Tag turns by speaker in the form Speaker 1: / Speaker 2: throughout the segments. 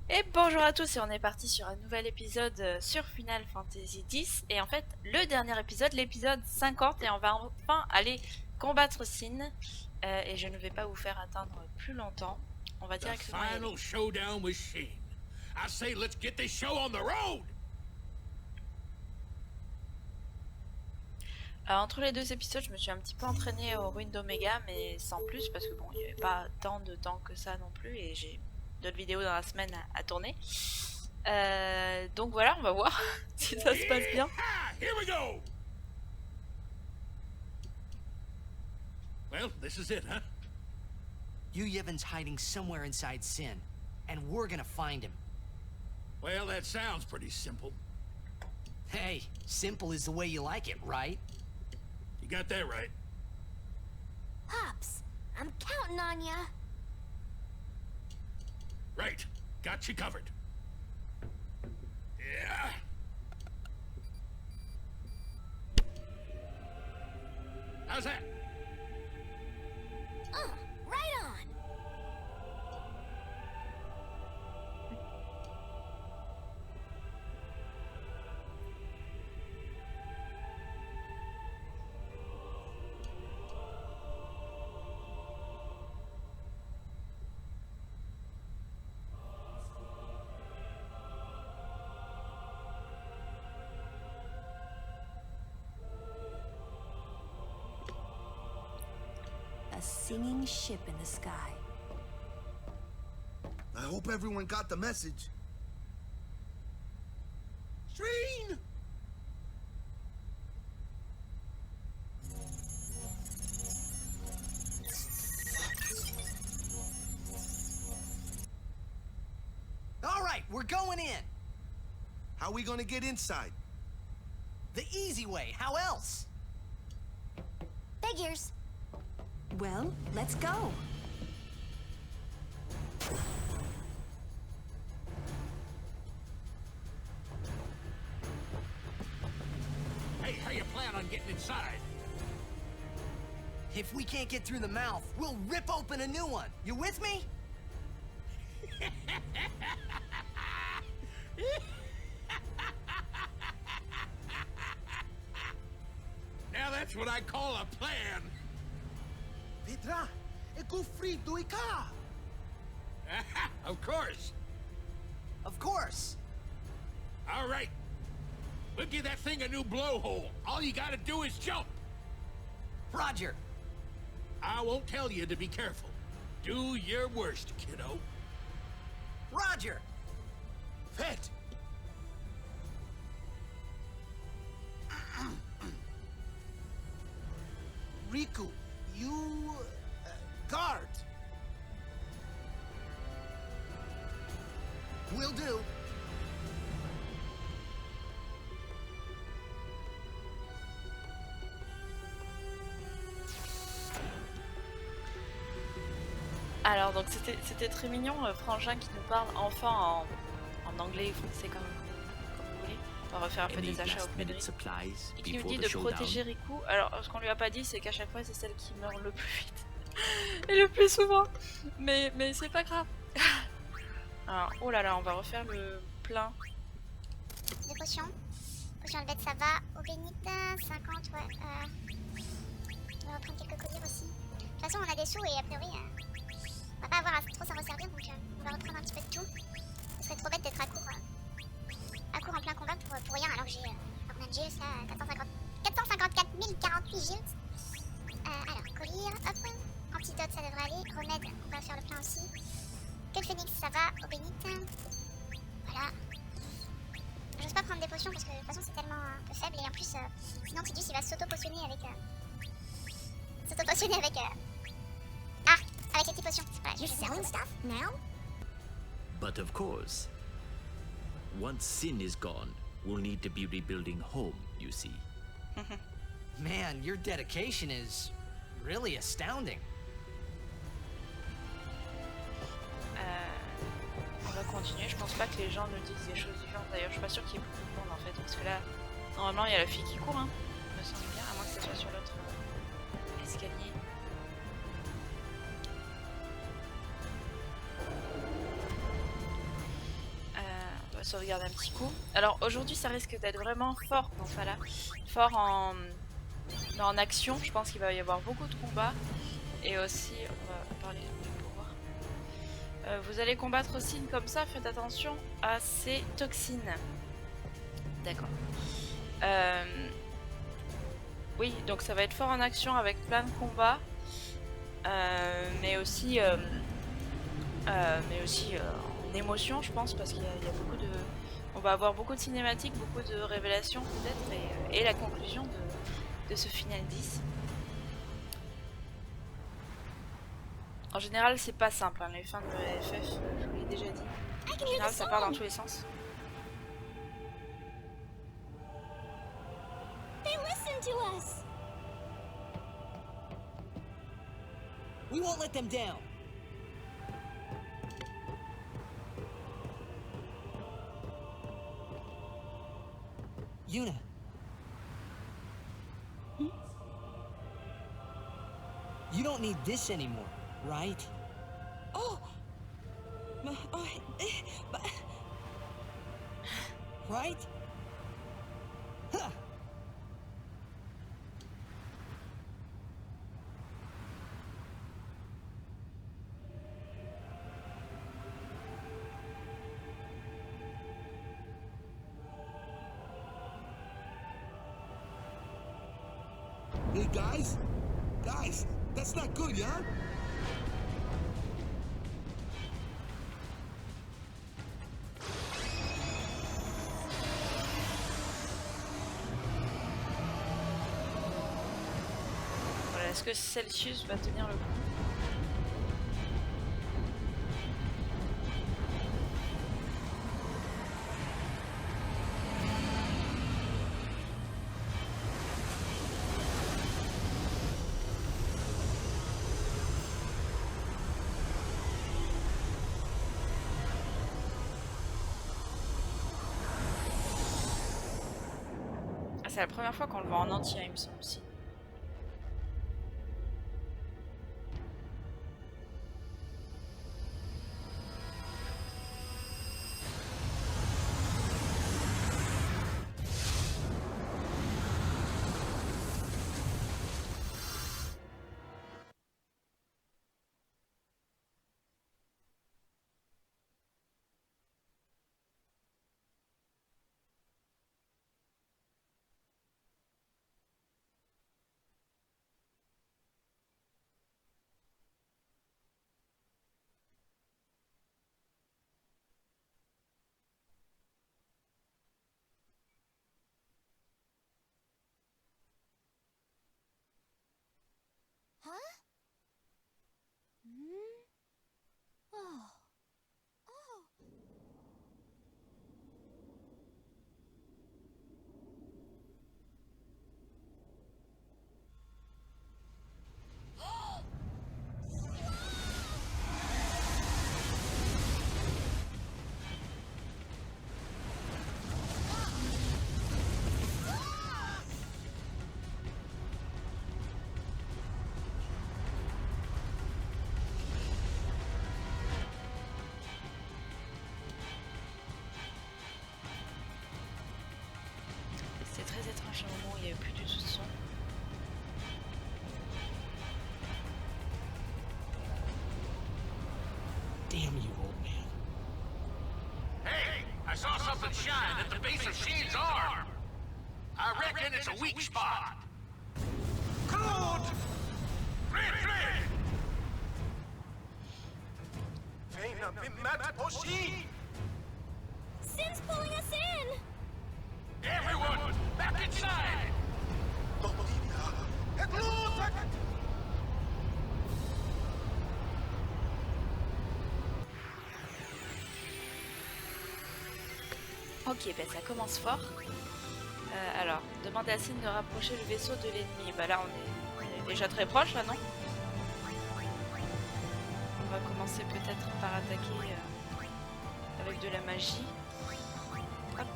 Speaker 1: Et bonjour à tous et on est parti sur un nouvel épisode sur Final Fantasy X et en fait le dernier épisode, l'épisode 50 et on va enfin aller combattre Sin et je ne vais pas vous faire attendre plus longtemps. On va
Speaker 2: The
Speaker 1: directement y aller.
Speaker 2: final showdown with Sheen. I say let's get this show on the road!
Speaker 1: Entre les deux épisodes, je me suis un petit peu entraînée aux ruines d'Omega mais sans plus parce que bon, il n'y avait pas tant de temps que ça non plus et j'ai d'autres vidéos dans la semaine à tourner. Donc voilà, on va voir si ça se passe bien.
Speaker 2: Here we go! Well, this is it, huh?
Speaker 3: Yu Yevon's hiding somewhere inside Sin, and we're gonna find him.
Speaker 2: Well, that sounds pretty simple.
Speaker 3: Hey, simple is the way you like it, right?
Speaker 2: You got that right.
Speaker 4: Pops, I'm counting on ya.
Speaker 2: Right. Got you covered. Yeah. How's that?
Speaker 4: Right on. A singing ship in the sky.
Speaker 5: I hope everyone got the message. Shreen!
Speaker 3: All right, we're going in.
Speaker 5: How we gonna get inside?
Speaker 3: The easy way, how else?
Speaker 4: Figures. Well, let's go.
Speaker 2: Hey, how you plan on getting inside?
Speaker 3: If we can't get through the mouth, we'll rip open a new one. You with me?
Speaker 2: Now that's what I call a plan.
Speaker 5: Petra, e gufrito e ka!
Speaker 2: Of course.
Speaker 3: Of course.
Speaker 2: All right. We'll give that thing a new blowhole. All you gotta do is jump.
Speaker 3: Roger.
Speaker 2: I won't tell you to be careful. Do your worst, kiddo.
Speaker 3: Roger.
Speaker 5: Fet! Riku, you... guard!
Speaker 3: Will do.
Speaker 1: Alors donc c'était très mignon, Frangin qui nous parle enfin en anglais et français comme vous voulez. On va refaire un peu des achats auprès de Riku. Et qui nous dit de protéger Riku. Alors ce qu'on lui a pas dit c'est qu'à chaque fois c'est celle qui meurt le plus vite. Et le plus souvent. Mais c'est pas grave. Alors oh là là on va refaire le plein.
Speaker 6: Des potions. Potion de ça va. Eau bénite, 50, ouais. On va reprendre quelques colliers aussi. De toute façon, on a des sous et a priori, on va pas avoir à trop s'en resservir donc on va reprendre un petit peu de tout. Ce serait trop bête d'être à court en plein combat pour rien alors que j'ai combien de gilts là 454 048 gilts. Alors, collier, hop. Antidote, ça devrait aller. Remède, on va faire le plein aussi. Que le phénix, ça va. Eau bénite. Voilà. J'ose pas prendre des potions parce que de toute façon c'est tellement un peu faible et en plus sinon Tidus il va s'auto-potionner avec avec les petites potions. Voilà,
Speaker 4: You're selling stuff now?
Speaker 7: But of course, once Sin is gone, we'll need to be rebuilding home, you see.
Speaker 3: Man, your dedication is really astounding.
Speaker 1: On va continuer, je pense pas que les gens nous disent des choses différentes d'ailleurs, je suis pas sûre qu'il y ait beaucoup de monde en fait parce que là normalement il y a la fille qui court hein, me semble bien, à moins que ce soit sur l'autre escalier. sauvegarder un petit coup. Alors aujourd'hui ça risque d'être vraiment fort, enfin là, fort en action. Je pense qu'il va y avoir beaucoup de combats. Et aussi, on va parler du pouvoir. Vous allez combattre aussi comme ça, faites attention à ces toxines. D'accord. Oui, donc ça va être fort en action avec plein de combats. Mais aussi en émotion, je pense, parce qu'il y a beaucoup de... On va avoir beaucoup de cinématiques, beaucoup de révélations peut-être, et la conclusion de ce final 10. En général, c'est pas simple, hein, les fins de FF, je vous l'ai déjà dit. En général, ça part dans tous les sens.
Speaker 4: They listen to us.
Speaker 3: We won't let them down. Yuna. You don't need this anymore, right?
Speaker 4: Oh.
Speaker 3: Right? Huh.
Speaker 5: Hey, guys? Guys, that's not good, yeah?
Speaker 1: Voilà, est-ce que Celsius va tenir le coup? C'est la première fois qu'on le voit en entier, il me semble aussi.
Speaker 4: Huh? Oh.
Speaker 1: C'est très étrange au moment où il n'y avait plus du tout de son.
Speaker 3: Damn you, old man.
Speaker 2: Hey, I saw something shine at the base of Shane's arm. I reckon it's a weak spot. Good! Red!
Speaker 5: Feina bimat poshi!
Speaker 4: Sin's pulling us in.
Speaker 2: Everyone, back inside!
Speaker 1: Ok, ben ça commence fort. Alors, demandez à Sin de rapprocher le vaisseau de l'ennemi. Bah là, on est déjà très proche, là, non? On va commencer peut-être par attaquer avec de la magie. Hop.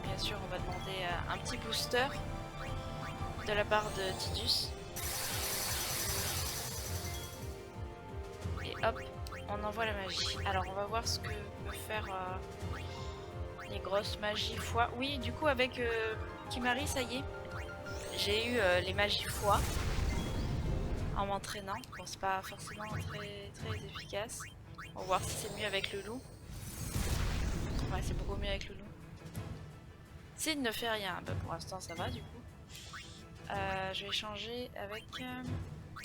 Speaker 1: Bien sûr, on va demander un petit booster de la part de Tidus. hop, on envoie la magie. Alors on va voir ce que peut faire les grosses magies foi. Oui, du coup avec Kimahri, ça y est. J'ai eu les magies foi en m'entraînant. Bon, c'est pas forcément très efficace. On va voir si c'est mieux avec le loup. Ouais, c'est beaucoup mieux avec le loup. S'il ne fait rien, bah, pour l'instant ça va du coup. Je vais changer avec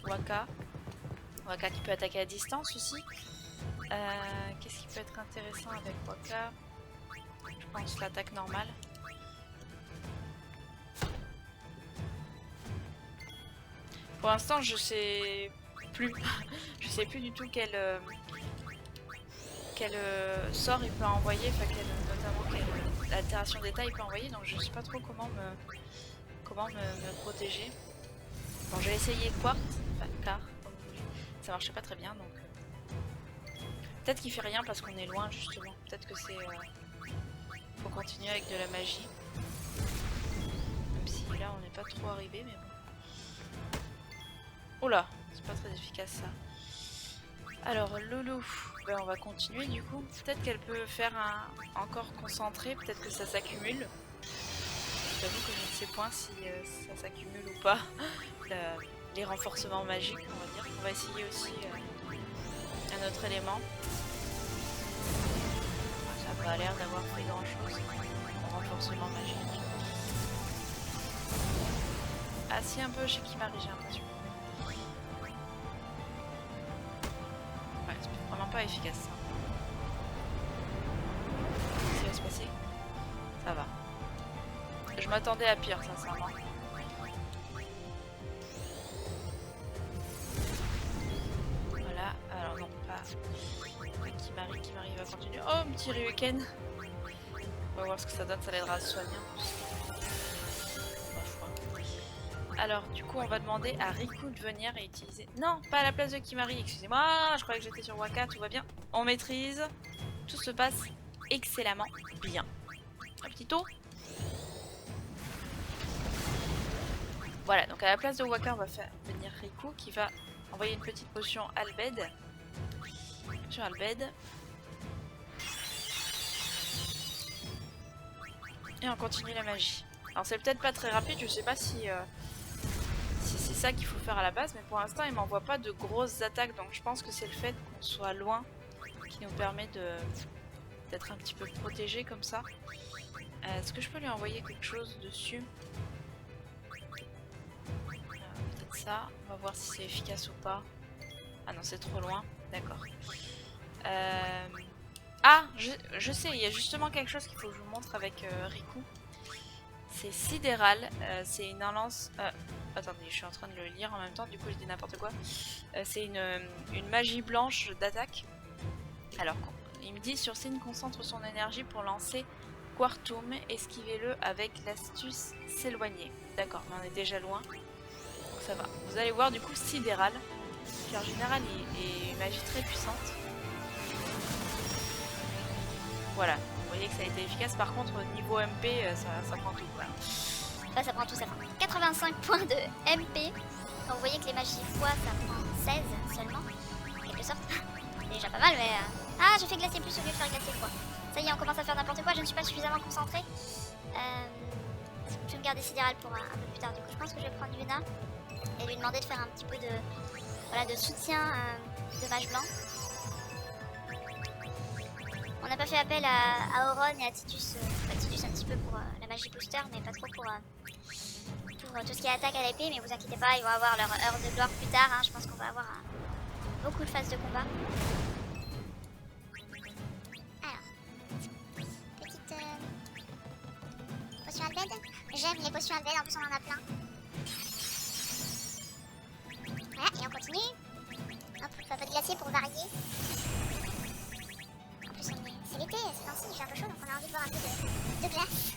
Speaker 1: Wakka. Wakka qui peut attaquer à distance aussi. Qu'est-ce qui peut être intéressant avec Wakka? Je pense l'attaque normale. Pour l'instant je sais plus. Je sais plus du tout quel sort il peut envoyer, enfin notamment quelle altération d'état il peut envoyer, donc je sais pas trop comment me protéger. Bon, j'ai essayé Quartz, enfin Car, comme vous voulez. Ça marchait pas très bien, donc peut-être qu'il fait rien parce qu'on est loin justement. Peut-être que c'est faut continuer avec de la magie. Même si là on n'est pas trop arrivé, mais bon. Oula, c'est pas très efficace ça. Alors Loulou, ben, on va continuer du coup. Peut-être qu'elle peut faire un encore concentré, peut-être que ça s'accumule. J'avoue que je ne sais point si ça s'accumule ou pas. Les renforcements magiques, on va dire. On va essayer aussi un autre élément. Ça n'a pas l'air d'avoir fait grand chose en renforcement magique. Ah si, un peu chez Kimahri, j'ai l'impression. Ouais, c'est vraiment pas efficace ça. Qu'est-ce qui va se passer? Ça va. Je m'attendais à pire, sincèrement. Voilà, alors non, pas Kimahri va continuer. Oh, un petit Ryuken. On va voir ce que ça donne, ça l'aidera à se soigner. Alors, du coup, on va demander à Riku de venir et utiliser... Non, pas à la place de Kimahri, excusez-moi, je croyais que j'étais sur Wakka, tout va bien. On maîtrise, tout se passe excellemment bien. Un petit tour. Voilà, donc à la place de Wakka, on va faire venir Riku qui va envoyer une petite potion Albed. Potion Albed. Et on continue la magie. Alors c'est peut-être pas très rapide, je sais pas si c'est ça qu'il faut faire à la base, mais pour l'instant il m'envoie pas de grosses attaques, donc je pense que c'est le fait qu'on soit loin qui nous permet d'être un petit peu protégé comme ça. Est-ce que je peux lui envoyer quelque chose dessus? Ça, on va voir si c'est efficace ou pas. Ah non, c'est trop loin, d'accord. Ah, je sais, il y a justement quelque chose qu'il faut que je vous montre avec Riku. C'est sidéral, c'est une lance... attendez, je suis en train de le lire en même temps, du coup je dis n'importe quoi. C'est une magie blanche d'attaque. Alors, il me dit sur signe concentre son énergie pour lancer Quartum, esquivez-le avec l'astuce s'éloigner. D'accord, mais on est déjà loin. Ça va. Vous allez voir du coup sidéral, qui en général est une magie très puissante. Voilà, vous voyez que ça a été efficace. Par contre, au niveau MP, ça prend tout. Voilà.
Speaker 6: Bah, ça prend tout, ça prend 85 points de MP. Donc vous voyez que les magies foi, ça prend 16 seulement, en quelque sorte. C'est déjà pas mal, mais... Ah, j'ai fait glacer plus au lieu de faire glacer quoi. Ça y est, on commence à faire n'importe quoi, je ne suis pas suffisamment concentrée. Je vais me garder sidéral pour un peu plus tard. Du coup, je pense que je vais prendre Yuna et lui demander de faire un petit peu de soutien de mage blanc. On n'a pas fait appel à Auron et à Tidus, Tidus un petit peu pour la magie booster, mais pas trop pour tout ce qui est attaque à l'épée. Mais vous inquiétez pas, ils vont avoir leur heure de gloire plus tard. Hein. Je pense qu'on va avoir beaucoup de phases de combat. Alors, petite potion Albed. J'aime les potions Albed, en plus on en a plein. Voilà, et on continue. Hop, un peu de glacier pour varier. En plus, c'est l'été, c'est temps-ci, il fait un peu chaud, donc on a envie de boire un peu de glace.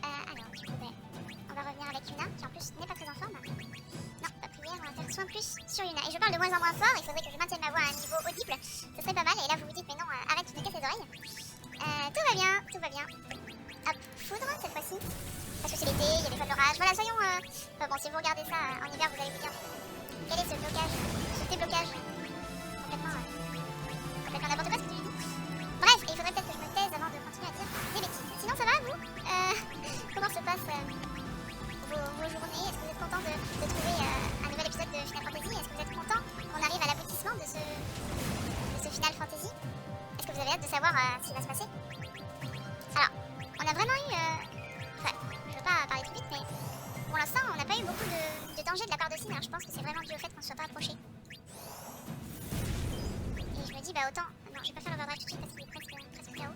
Speaker 6: Alors, du coup, on va revenir avec Yuna, qui en plus n'est pas très en forme. Non, pas prière, on va faire soin plus sur Yuna. Et je parle de moins en moins fort, il faudrait que je maintienne ma voix à un niveau audible. Ce serait pas mal, et là vous vous dites, mais non, arrête, tu me casses les oreilles. Tout va bien, tout va bien. Hop, foudre cette fois-ci. Parce que c'est l'été, il y a des fois de l'orage. Voilà, soyons... Enfin bon, si vous regardez ça en hiver, vous allez vous dire... Quel est ce blocage, ce déblocage? complètement n'importe quoi ce que tu lui dis. Bref, et il faudrait peut-être que je me taise avant de continuer à dire des bêtises. Sinon ça va vous? Comment se passent vos journées? Est-ce que vous êtes content de trouver un nouvel épisode de Final Fantasy? Est-ce que vous êtes content qu'on arrive à l'aboutissement de ce Final Fantasy? Est-ce que vous avez hâte de savoir ce qui va se passer? Alors, on a vraiment eu... Enfin, je veux pas parler trop vite, mais pour l'instant, on n'a pas eu beaucoup de danger de la part de Sin. Je pense que c'est vraiment dû au fait qu'on ne soit pas approché. Et je me dis, bah autant... Non, je vais pas faire l'overdrive tout de suite parce qu'il est presque KO.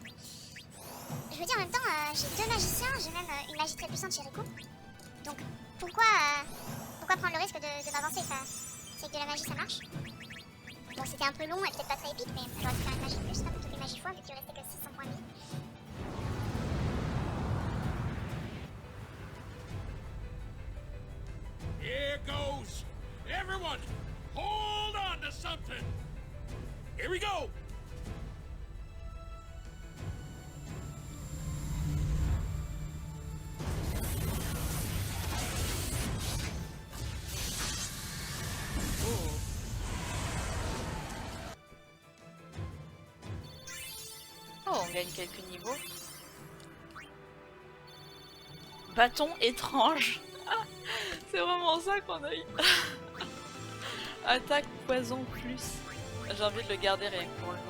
Speaker 6: Je me dis en même temps, j'ai 2 magiciens, j'ai même une magie très puissante chez Riku. Donc, pourquoi prendre le risque de m'avancer? C'est que de la magie, ça marche. Bon, c'était un peu long et peut-être pas très épique, mais j'aurais pu faire une magie de plus, pas plutôt des magies fois, vu qu'il restait que 600 points de vie.
Speaker 2: Here goes. Everyone, hold on to something. Here we go.
Speaker 1: Oh, on gagne quelques niveaux. Bâton étrange. C'est vraiment ça qu'on a eu. Attaque poison plus. J'ai envie de le garder rien que pour le nom.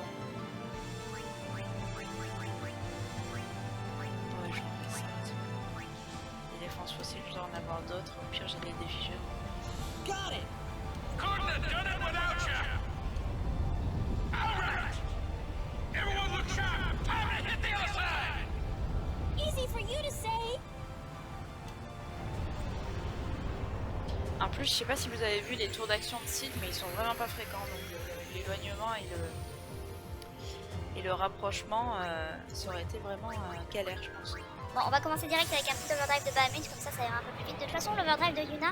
Speaker 1: Ouais, j'en ai ça. Les défenses fossiles, je dois en avoir d'autres. Au pire, j'ai des défis jeux.
Speaker 3: Got it!
Speaker 2: Couldn't have done it without you. All right. Everyone look sharp. Time to hit the outside.
Speaker 4: Easy for you to say.
Speaker 1: En plus, je sais pas si vous avez vu les tours d'action de Sid, mais ils sont vraiment pas fréquents. Donc l'éloignement et le rapprochement, ça aurait été vraiment galère, je pense.
Speaker 6: Bon, on va commencer direct avec un petit overdrive de Bahamut, comme ça ira un peu plus vite. De toute façon, l'overdrive de Yuna,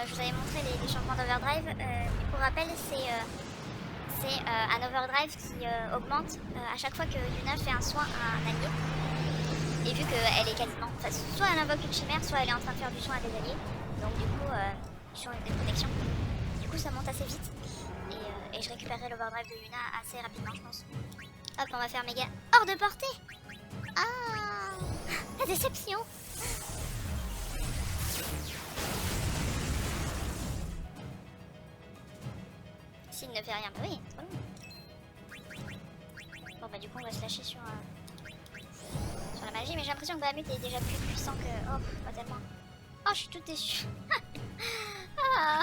Speaker 6: je vous avais montré les changements d'overdrive. Pour rappel, c'est un overdrive qui augmente à chaque fois que Yuna fait un soin à un allié. Et vu qu'elle est quasiment... Enfin, soit elle invoque une chimère, soit elle est en train de faire du soin à des alliés. Donc du coup, sur une déconnexion. Du coup, ça monte assez vite. Et je récupérerai l'overdrive de Yuna assez rapidement, je pense. Hop, on va faire méga hors de portée. Ah, la déception. S'il ne fait rien, bah oui, trop long. Bon bah du coup on va se lâcher sur la magie, mais j'ai l'impression que Bahamut est déjà plus puissant que... Oh, pas tellement. Oh, je suis toute déçue. Ah.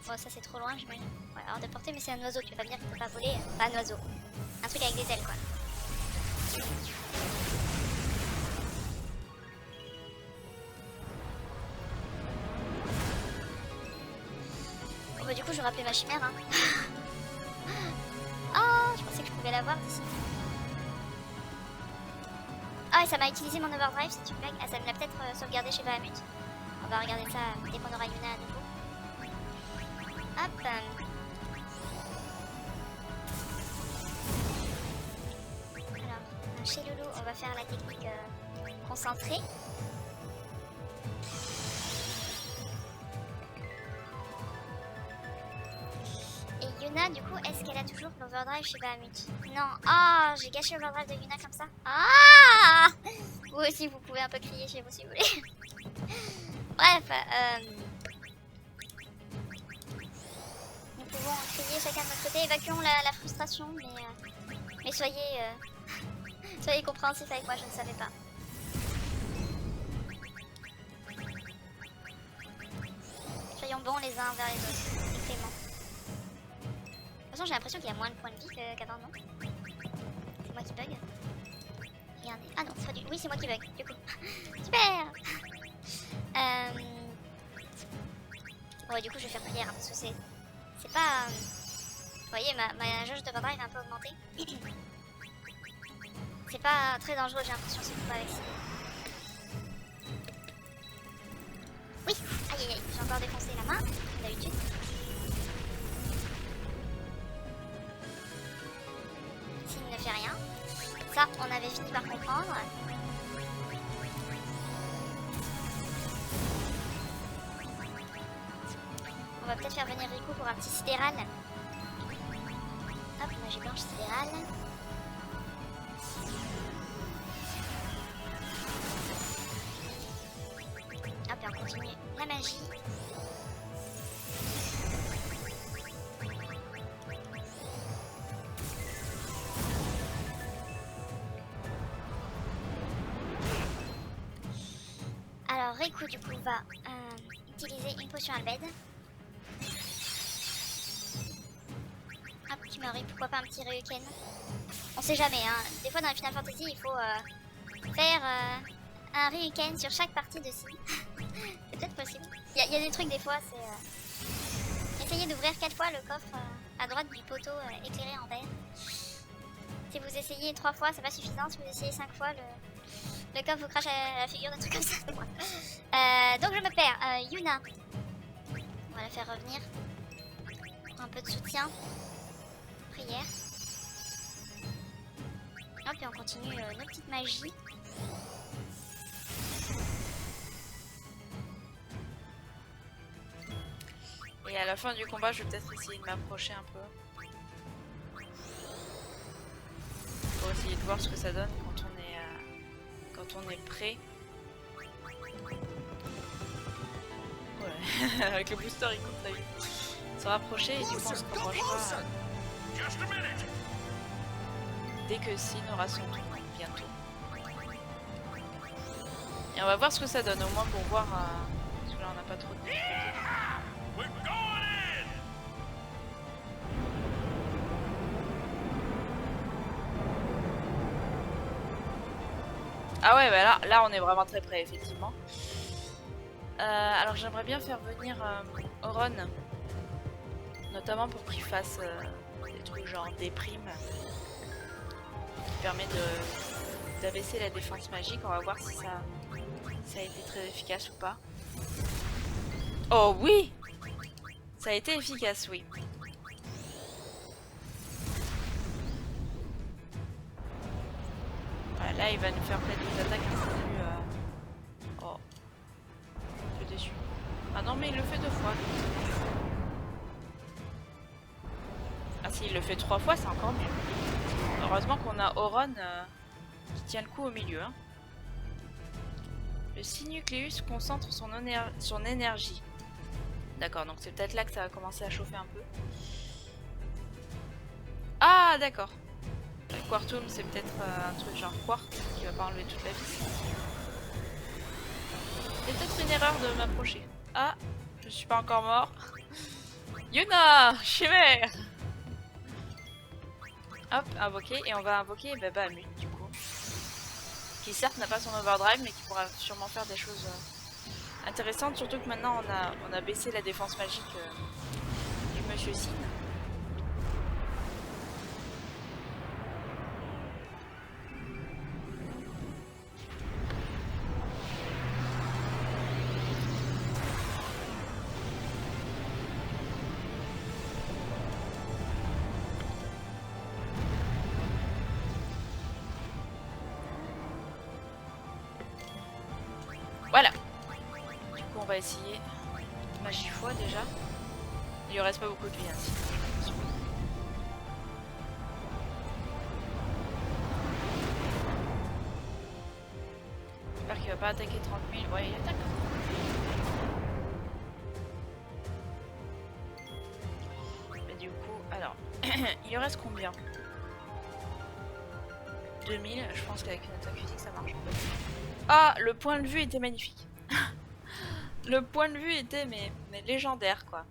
Speaker 6: Bon, ça c'est trop loin, j'imagine. Ouais, hors de portée, mais c'est un oiseau, tu vas pas me dire qu'il peut pas voler. Pas un oiseau. Un truc avec des ailes, quoi. Bon, bah du coup, je vais rappeler ma chimère, hein. Oh, je pensais que je pouvais l'avoir d'ici. Ah, et ça m'a utilisé mon overdrive, c'est une blague. Ah, ça me l'a peut-être sauvegardé chez Bahamut. On va regarder ça dès qu'on aura Yuna à nouveau. Hop. Alors, chez Loulou, on va faire la technique concentrée. Et Yuna, du coup, est-ce qu'elle a toujours l'overdrive chez Bahamut? Non. Ah, j'ai gâché l'overdrive de Yuna comme ça. Ah! Vous aussi, vous pouvez un peu crier chez vous si vous voulez. Bref, nous pouvons crier chacun de notre côté, évacuons la frustration, mais soyez, soyez compréhensifs avec moi, je ne savais pas. Soyons bons les uns envers les autres, et clément. De toute façon, j'ai l'impression qu'il y a moins de points de vie qu'avant, non? C'est moi qui bug. Regardez. Ah non, c'est pas du... Oui, c'est moi qui bug, du coup. Super. Bon, ouais, du coup, je vais faire prière, hein, parce que c'est pas... Vous voyez, ma jauge de barbare est un peu augmentée. C'est pas très dangereux, j'ai l'impression, c'est pas avec ça. Oui. Aïe aïe aïe, j'ai encore défoncé la main, comme d'habitude. S'il ne fait rien. Ça, on avait fini par comprendre. On va peut-être faire venir Riku pour un petit sidéral. Hop, magie blanche sidérale. Hop, et on continue la magie. Alors, Riku, du coup, va utiliser une potion Albed. Hop, qui meurt, pourquoi pas un petit Ryuken. On sait jamais, hein. Des fois dans les Final Fantasy, il faut faire un Ryuken sur chaque partie de Sin. C'est peut-être possible. Il y a des trucs, des fois, c'est essayer d'ouvrir 4 fois le coffre à droite du poteau éclairé en vert. Si vous essayez 3 fois, c'est pas suffisant. Si vous essayez 5 fois, le coffre vous crache à la figure, des trucs comme ça. Donc je me perds. Yuna. On va la faire revenir. Un peu de soutien. Prière. Hop, et on continue nos petites magies.
Speaker 1: Et à la fin du combat, je vais peut-être essayer de m'approcher un peu. Pour essayer de voir ce que ça donne quand on est prêt. Ouais, avec le booster il compte très vite. Se rapprocher et du coup on se rapprochera dès que Sin aura son tour, bientôt. Et on va voir ce que ça donne, au moins pour voir, parce que là on n'a pas trop de Ah ouais, bah là on est vraiment très près, effectivement. Alors j'aimerais bien faire venir Auron, notamment pour qu'il fasse des trucs genre déprime, qui permet d'abaisser la défense magique. On va voir si ça a été très efficace ou pas. Oh oui! Ça a été efficace, oui. Voilà, là il va nous faire peut-être des attaques un peu plus... Oh. Je suis déçu. Ah non mais il le fait 2 fois. Ah si il le fait 3 fois, c'est encore mieux. Heureusement qu'on a Auron qui tient le coup au milieu. Hein. Le Sinucleus concentre son énergie. D'accord, donc c'est peut-être là que ça va commencer à chauffer un peu. Ah d'accord. Le Quartum c'est peut-être un truc genre quartz qui va pas enlever toute la vie. C'est peut-être une erreur de m'approcher. Ah, je suis pas encore mort. Yuna, chimère. Hop, invoquer, et on va invoquer Bahamut du coup. Qui certes n'a pas son overdrive, mais qui pourra sûrement faire des choses intéressantes, surtout que maintenant on a baissé la défense magique du Monsieur Sin. Voilà. Du coup on va essayer magie foi déjà. Il lui reste pas beaucoup de vie ainsi. J'espère qu'il va pas attaquer 30 000. Ouais il attaque. Mais du coup, alors, il lui reste combien? 2000, je pense qu'avec une attaque physique ça marche. Ah, le point de vue était magnifique. Le point de vue était mais légendaire quoi.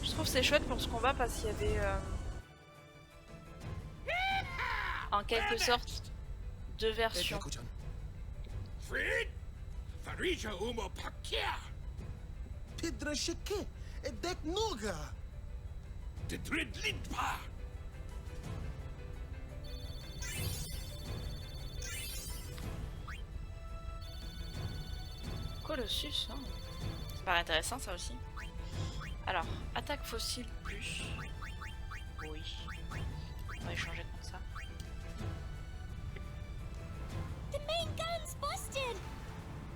Speaker 1: Je trouve c'est chouette pour ce combat parce qu'il y avait en quelque sorte 2 versions.
Speaker 5: Fred? Farija Umo Pakia. Tidrashike, Edek Noga. Tidridlitpa.
Speaker 1: Colossus, hein. Ça paraît intéressant ça aussi. Alors, attaque fossile plus. Oui. On va échanger comme ça.
Speaker 4: The main gun's busted!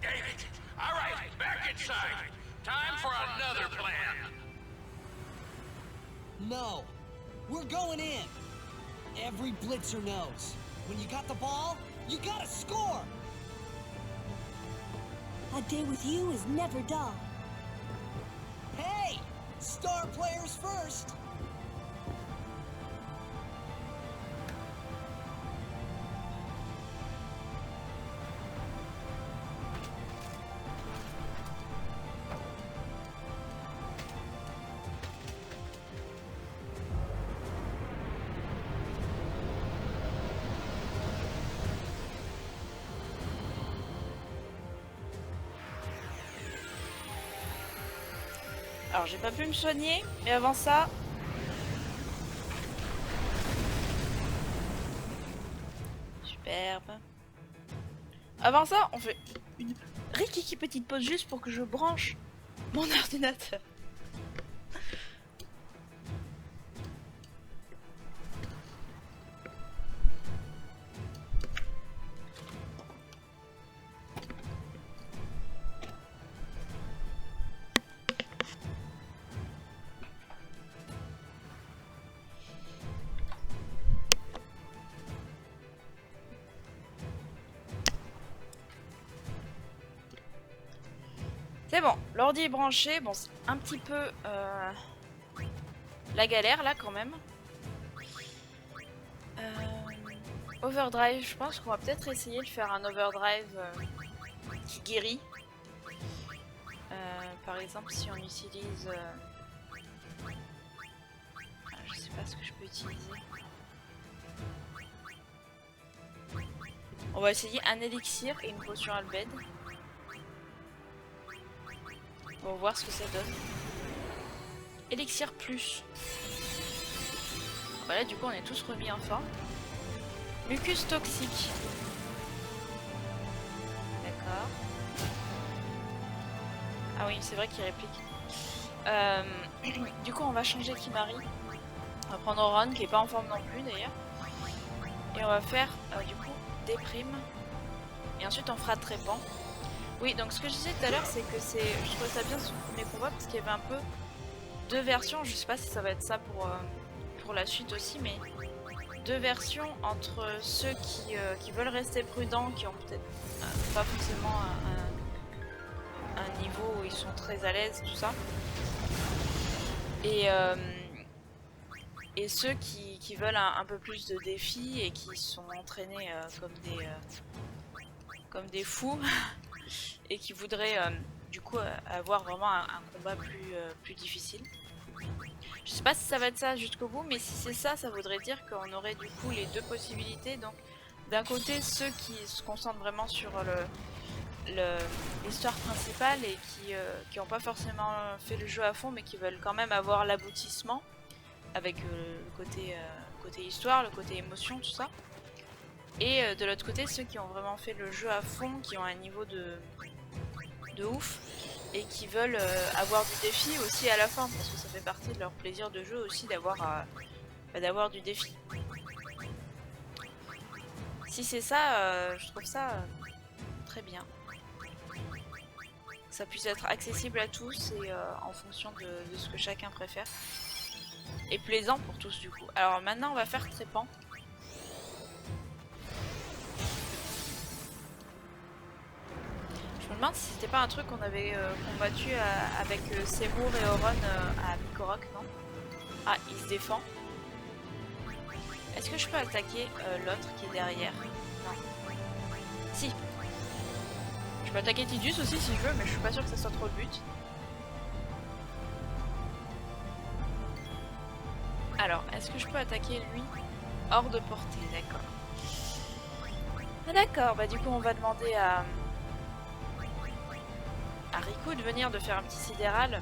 Speaker 2: Dang it! All right, back inside. Time for another plan.
Speaker 3: No. We're going in. Every blitzer knows. When you got the ball, you gotta score!
Speaker 4: A day with you is never dull.
Speaker 3: Hey! Star players first!
Speaker 1: Alors j'ai pas pu me soigner, mais avant ça... Superbe. Avant ça, on fait une rikiki petite pause juste pour que je branche mon ordinateur. C'est bon, l'ordi est branché. Bon, c'est un petit peu la galère là quand même. Overdrive, je pense qu'on va peut-être essayer de faire un overdrive qui guérit. Par exemple, si on utilise... je sais pas ce que je peux utiliser. On va essayer un élixir et une potion albed. On va voir ce que ça donne. Élixir plus. Voilà, du coup on est tous remis en forme. Mucus toxique. D'accord. Ah oui, c'est vrai qu'il réplique. Du coup on va changer Kimari. On va prendre Ron qui est pas en forme non plus d'ailleurs. Et on va faire du coup des primes. Et ensuite on fera Trépan. Oui, donc ce que je disais tout à l'heure, c'est que je trouvais ça bien sur le premier combat parce qu'il y avait un peu deux versions. Je sais pas si ça va être ça pour la suite aussi, mais deux versions entre ceux qui veulent rester prudents, qui ont peut-être pas forcément un niveau où ils sont très à l'aise, tout ça, et ceux qui veulent un peu plus de défis et qui sont entraînés comme des fous. Et qui voudraient du coup avoir vraiment un combat plus difficile. Je sais pas si ça va être ça jusqu'au bout, mais si c'est ça, ça voudrait dire qu'on aurait du coup les deux possibilités. Donc d'un côté ceux qui se concentrent vraiment sur l'histoire principale et qui n'ont pas forcément fait le jeu à fond, mais qui veulent quand même avoir l'aboutissement avec le côté histoire, le côté émotion, tout ça. Et de l'autre côté ceux qui ont vraiment fait le jeu à fond, qui ont un niveau de ouf et qui veulent avoir du défi aussi à la fin, parce que ça fait partie de leur plaisir de jeu aussi d'avoir du défi. Si c'est ça, je trouve ça très bien. Que ça puisse être accessible à tous et en fonction de ce que chacun préfère. Et plaisant pour tous du coup. Alors maintenant on va faire Trépan. Je me demande si c'était pas un truc qu'on avait combattu avec Seymour et Oron à Mikorok, non? Ah, il se défend. Est-ce que je peux attaquer l'autre qui est derrière? Non. Si. Je peux attaquer Tidus aussi si je veux, mais je suis pas sûr que ça soit trop le but. Alors, est-ce que je peux attaquer lui hors de portée? D'accord. Ah, d'accord, bah du coup on va demander à Riku de venir, de faire un petit sidéral.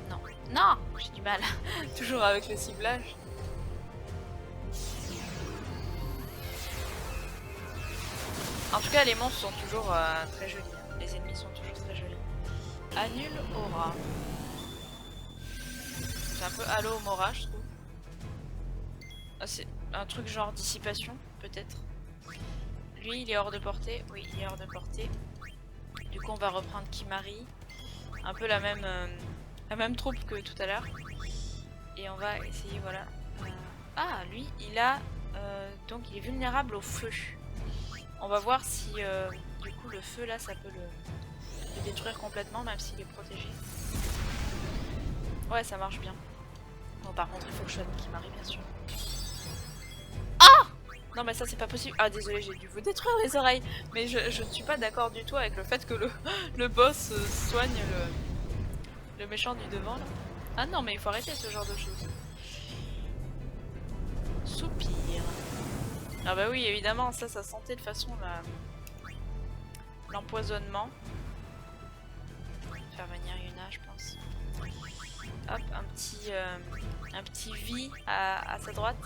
Speaker 1: Non. Non, j'ai du mal. Toujours avec le ciblage. En tout cas, les monstres sont toujours très jolis. Les ennemis sont toujours très jolis. Annule aura. C'est un peu Halo Mora, je trouve. Ah, c'est un truc genre dissipation, peut-être. Lui, il est hors de portée. Oui, il est hors de portée. Du coup, on va reprendre Kimari. Un peu la même troupe que tout à l'heure. Et on va essayer, voilà. Ah, lui, il a... donc, il est vulnérable au feu. On va voir si, du coup, le feu, là, ça peut le détruire complètement, même s'il est protégé. Ouais, ça marche bien. Bon, par contre, il faut que je soigne Kimari, bien sûr. Ah! Non, mais ça, c'est pas possible. Ah, désolé, j'ai dû vous détruire les oreilles. Mais je ne suis pas d'accord du tout avec le fait que le boss soigne le méchant du devant, là. Ah non, mais il faut arrêter ce genre de choses. Soupir. Ah bah oui, évidemment, ça sentait de façon l'empoisonnement. Faire venir Yuna, je pense. Hop, un petit V à sa droite.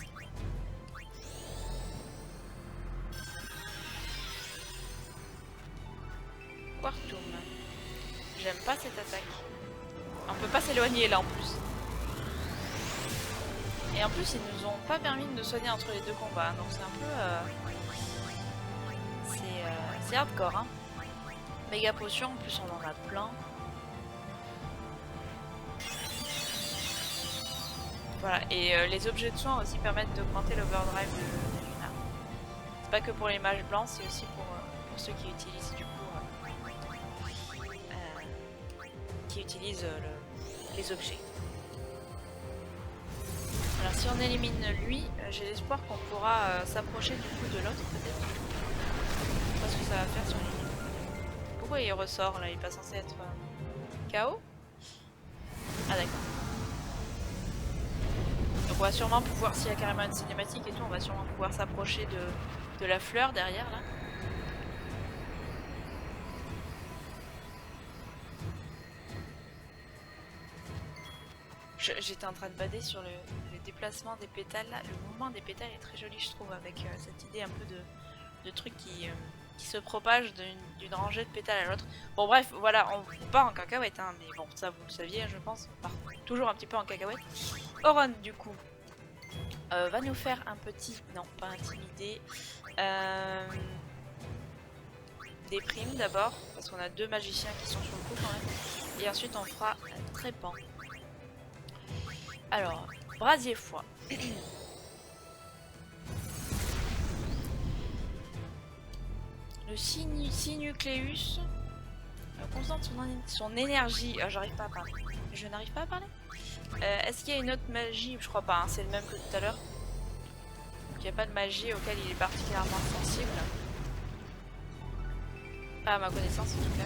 Speaker 1: Quartum. J'aime pas cette attaque. On peut pas s'éloigner là en plus. Et en plus, ils nous ont pas permis de nous soigner entre les deux combats, donc c'est un peu... c'est hardcore, hein. Méga potion, en plus on en a plein. Voilà, et les objets de soins aussi permettent d'augmenter l'overdrive de Yuna. C'est pas que pour les mages blancs, c'est aussi pour ceux qui utilisent du coup... les objets. Alors si on élimine lui, j'ai l'espoir qu'on pourra s'approcher du coup de l'autre peut-être. Je sais pas ce que ça va faire sur lui. Pourquoi il ressort là? Il est pas censé être KO? Ah d'accord. Donc on va sûrement pouvoir, s'il y a carrément une cinématique et tout, on va sûrement pouvoir s'approcher de la fleur derrière là. J'étais en train de bader sur le déplacement des pétales là. Le mouvement des pétales est très joli je trouve, avec cette idée un peu de truc qui se propage d'une rangée de pétales à l'autre. Bon bref, voilà, on part en cacahuète, hein, mais bon ça vous le saviez je pense, on part toujours un petit peu en cacahuète. Oron du coup va nous faire un petit, non pas intimider, des primes d'abord, parce qu'on a deux magiciens qui sont sur le coup quand même, et ensuite on fera Trépan. Alors, brasier foie. Le Sinucleus concentre son énergie. J'arrive pas à parler. Je n'arrive pas à parler. Est-ce qu'il y a une autre magie? Je crois pas, hein, c'est le même que tout à l'heure. Il n'y a pas de magie auquel il est particulièrement sensible. Pas à ma connaissance en tout cas.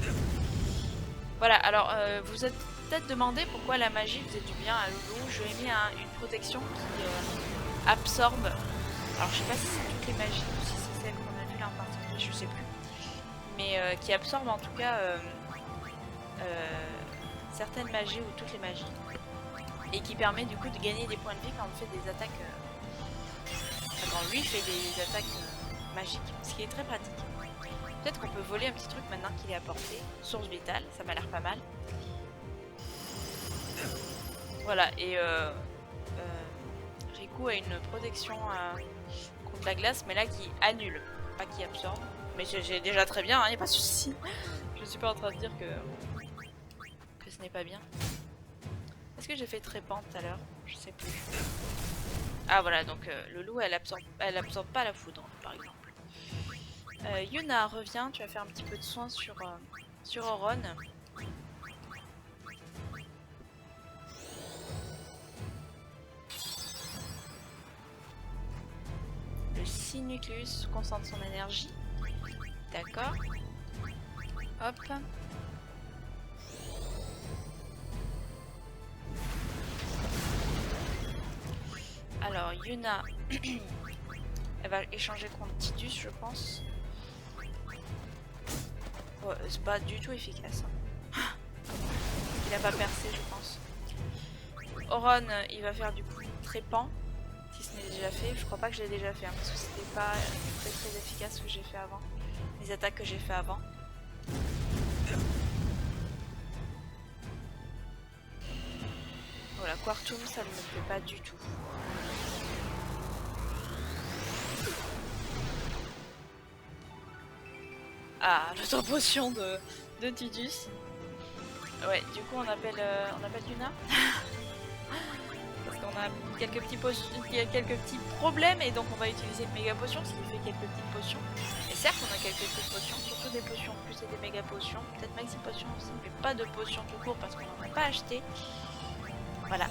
Speaker 1: Voilà, alors vous êtes peut-être demandé pourquoi la magie faisait du bien à Loulou. Je lui ai mis une protection qui absorbe. Alors je sais pas si c'est toutes les magies ou si c'est celle qu'on a vue là en particulier, je sais plus. Mais qui absorbe en tout cas certaines magies ou toutes les magies. Et qui permet du coup de gagner des points de vie quand on fait des attaques. Quand lui fait des attaques magiques, ce qui est très pratique. Peut-être qu'on peut voler un petit truc maintenant qu'il est à portée. Source vitale, ça m'a l'air pas mal. Voilà, et Riku a une protection contre la glace, mais là qui annule, pas qui absorbe. Mais j'ai déjà très bien, il n'y a pas de souci. Je suis pas en train de dire que ce n'est pas bien. Est-ce que j'ai fait Trépan tout à l'heure? Je sais plus. Ah voilà, donc le loup elle absorbe pas la foudre, par exemple. Yuna, reviens, tu vas faire un petit peu de soin sur Oron. Le Sinucleus concentre son énergie. D'accord. Hop. Alors Yuna, elle va échanger contre Tidus, je pense. Oh, c'est pas du tout efficace. Hein. Il a pas percé, je pense. Oron, il va faire du coup Trépan, si ce n'est déjà fait. Je crois pas que je l'ai déjà fait, hein, parce que c'était pas très efficace ce que j'ai fait avant. Les attaques que j'ai fait avant. voilà, Quartum, ça ne me plaît pas du tout. Ah, l'auto-potion de Tidus. Ouais, du coup on appelle Yuna. Parce qu'on a quelques petits problèmes et donc on va utiliser une méga potion, ce qui fait quelques petites potions. Et certes on a quelques petites potions, surtout des potions plus et des méga potions, peut-être maxi potions aussi, mais pas de potions tout court parce qu'on n'en a pas acheté. Voilà,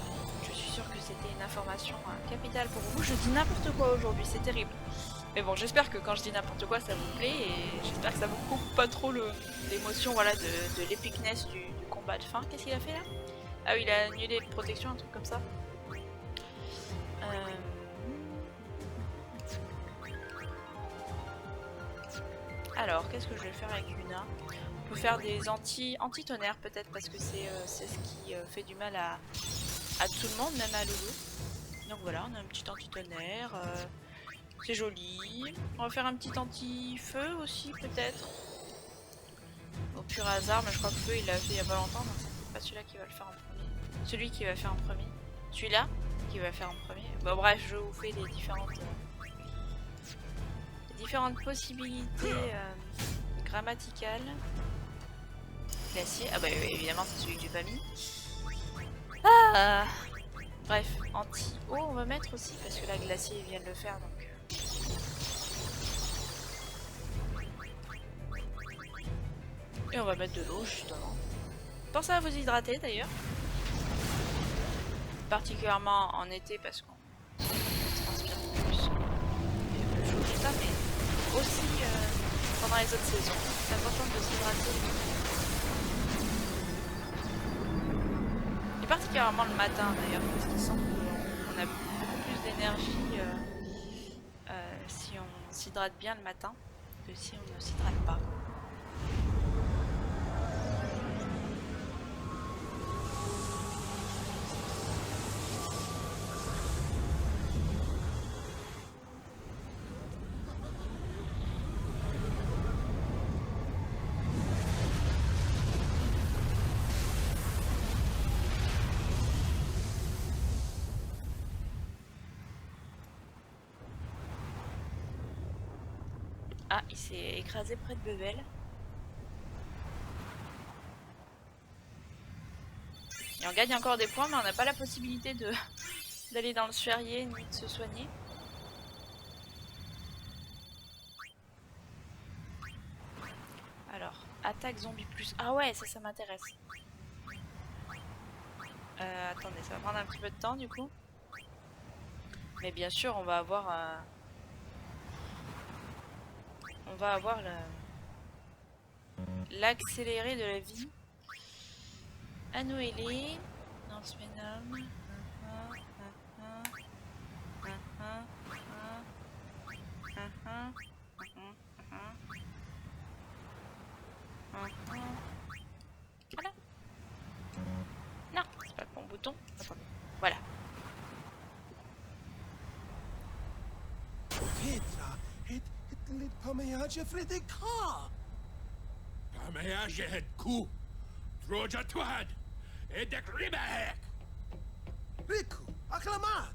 Speaker 1: je suis sûre que c'était une information capitale pour vous. Je dis n'importe quoi aujourd'hui, c'est terrible. Mais bon, j'espère que quand je dis n'importe quoi, ça vous plaît et j'espère que ça vous coupe pas trop l'émotion voilà, de l'épicness du combat de fin. Qu'est-ce qu'il a fait là? Ah oui, il a annulé une protection, un truc comme ça. Alors, qu'est-ce que je vais faire avec Yuna? On peut faire des anti-tonnerres peut-être parce que c'est ce qui fait du mal à tout le monde, même à Loulou. Donc voilà, on a un petit anti-tonnerre. C'est joli. On va faire un petit anti-feu aussi peut-être. Au pur hasard, mais je crois que feu il l'a fait il y a pas longtemps, donc c'est pas celui-là qui va le faire en premier. Celui qui va faire en premier. Celui-là qui va faire en premier. Bon bref, je vous fais les différentes possibilités grammaticales. Glacier. Ah bah évidemment c'est celui que j'ai pas mis. Ah bref, anti-eau on va mettre aussi parce que la glacier vient de le faire donc. Et on va mettre de l'eau justement. Pensez à vous hydrater d'ailleurs. Particulièrement en été parce qu'on transpire plus. Je vous dis ça mais aussi pendant les autres saisons. C'est important de s'hydrater. Et particulièrement le matin d'ailleurs parce qu'il semble qu'on a beaucoup plus d'énergie si on s'hydrate bien le matin que si on ne s'hydrate pas. Ah, il s'est écrasé près de Bevel. Et on gagne encore des points, mais on n'a pas la possibilité d'aller dans le sphérié ni de se soigner. Alors, attaque zombie plus. Ah ouais, ça m'intéresse. Attendez, ça va prendre un petit peu de temps du coup. Mais bien sûr, on va avoir l'accéléré de la vie. Annoélé. Non, ce ménome. Voilà. Non, c'est pas le bon bouton. Attendez. Voilà.
Speaker 5: Petra, het pamajage Fredika.
Speaker 2: Pamajage het ku. Troja twad. Edek ribahek.
Speaker 5: Riku, aklamat.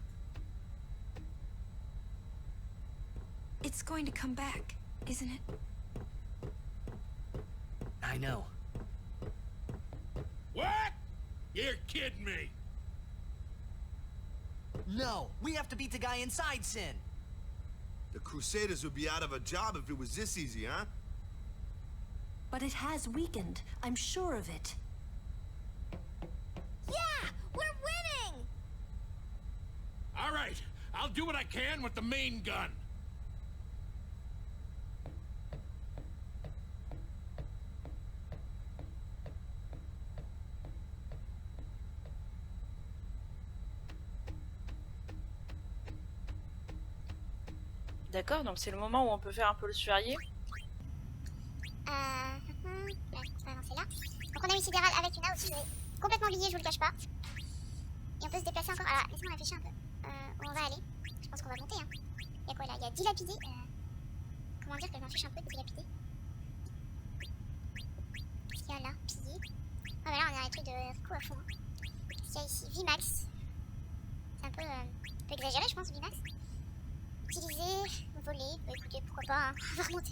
Speaker 4: It's going to come back, isn't it?
Speaker 3: I know.
Speaker 2: What? You're kidding me.
Speaker 3: No, we have to beat the guy inside Sin.
Speaker 5: The Crusaders would be out of a job if it was this easy, huh?
Speaker 4: But it has weakened. I'm sure of it.
Speaker 6: Yeah! We're winning!
Speaker 2: All right, I'll do what I can with the main gun.
Speaker 1: D'accord, donc c'est le moment où on peut faire un peu le sphérié.
Speaker 6: On va avancer là. Donc on a une sidérale avec Yuna aussi, je l'ai complètement oublié, je vous le cache pas. Et on peut se déplacer encore. Alors, laissez-moi réfléchir un peu. Où on va aller? Je pense qu'on va monter. Hein. Il y a quoi là? Il y a dilapidé. Comment dire que je m'en fiche un peu de dilapidé? Qu'est-ce qu'il y a là? Pillé. Ah bah là on est dans les trucs de Rico à fond. Hein. Qu'est-ce qu'il y a ici? Vimax. un peu exagéré, je pense, Bimax. Utiliser, voler, bah écoutez, pourquoi pas, hein. On va remonter